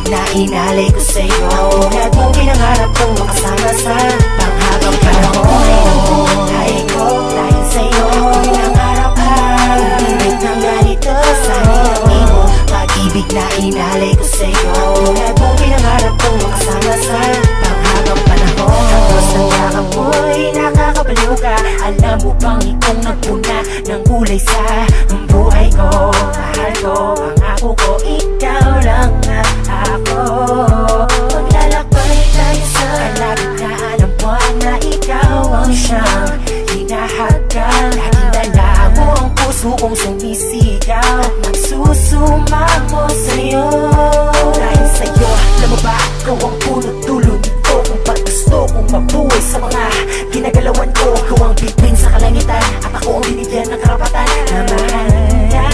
na inalay ko sa'yo. Ang tulad mong pinangarap kong makasama sa panghabang panahon. Ang buhay ko dahil sa'yo. Pinangarap ang ibig ng ganito. Sana hindi mo pag-ibig na inalay ko sa'yo. Ang tulad mong pinangarap kong makasama sa panghabang panahon. Tapos ang yakap mo'y nakakabaliw ka. Alam mo bang ikong nagpuna ng kulay sa buhay ko? Mahal ko, pangako ko, ikaw lang na ako. Maglalakbay tayo sa kalagitnaan ng buwan na ikaw ang siyang hinahadgang. Laging dala mo ang puso kong sumisigaw at nagsusumamo sa'yo. Dahil sa'yo, alam mo ba, ikaw ang punot dulo nito. Kung ba't gusto kong mabuhay sa mga ginagalawan ko. Ikaw ang bituin sa kalangitan at ako ang binigyan ng karapatan na mahal ka,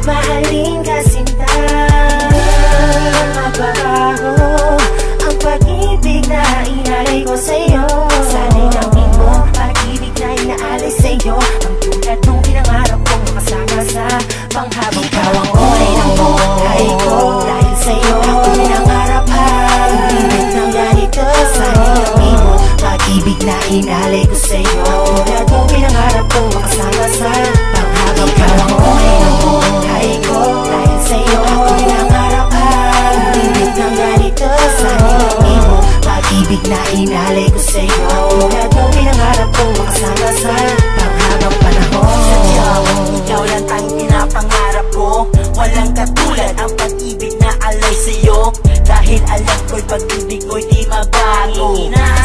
mahalin ka sinta. Mababago ang pag-ibig na inalay ko sa'yo. Sana'y namin mo pag-ibig na inaalay sa'yo. Ang tulad nung pinangarap kong makasama sa panghabang ikaw ang kulay ng buhay ko dahil sa'yo. Ako pinangarap ang ibig ng ganito. Sana'y namin mo pag-ibig na inalay ko sa'yo. Ang tulad nung pinangarap kong makasama sa panghabang ikaw ang kulay ng buhay ko dahil sa'yo. Ako pinangarap ang ibig ng ganito. Sana'y namin mo pag-ibig na inalay ko sa'yo. Ang tulad nung pinangarap kong makasama sa panghabang panahon. Sadyang ikaw lang tanging pinapangarap ko. Walang katulad ang pag-ibig na alay sa'yo. Dahil alam ko'y pag-ibig ko'y di magbago.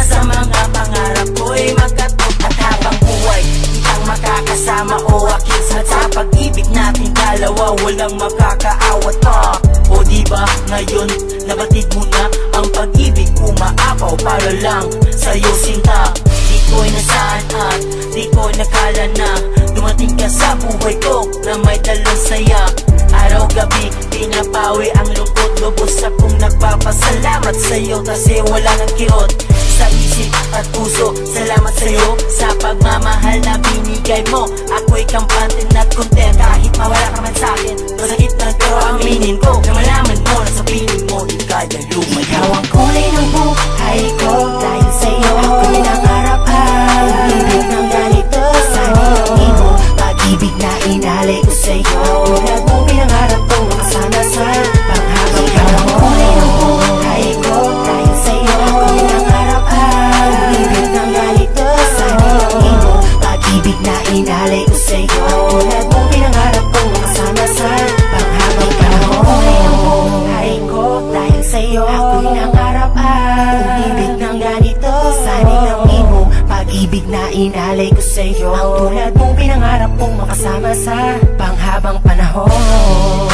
Sa mga pangarap ko'y magkatog at habang buhay kitang makakasama o akisan. Sa pag-ibig natin dalawa walang makakaawat pa. O diba ngayon nabatid mo na ang pag-ibig umaapaw para lang sa'yo sinta. Di ko'y nasaan at di ko nakala na dumating ka sa buhay ko na may dalang saya. Araw-gabi pinapawi ang lungkot. Lubos akong nagpapasalamat sa'yo kasi wala nang kirot sa isip at puso. Salamat sa'yo sa pagmamahal na binigay mo. Ako'y kampante at content kahit mawala ka man sa'kin. Masakit na pero aminin ko na malaman mo na sa piling mo ikay ang lumayo. Ikaw ang kulay ng buhay ko dahil sa'yo. Ako pinangarap ang ibig ng ganito. Sana'y namin mo pag-ibig na inalay ko sa'yo. Tulad mong pinangarap kong makasama sa panghabang ikaw ang kulay ng buhay ko dahil sa'yo. Ako pinangarap ang ibig ng ganito. Sana'y namin mo pag-ibig na inalay ko sa'yo. Tulad mong pinangarap kong makasama sa panghabang ikaw ang kulay ng buhay ko dahil sa'yo. Ako pinangarap ang ibig ng ganito. Sana'y namin mo pag-ibig na inalay ko sa'yo. Ang tulad mong pinangarap kong makasama sa panghabang panahon.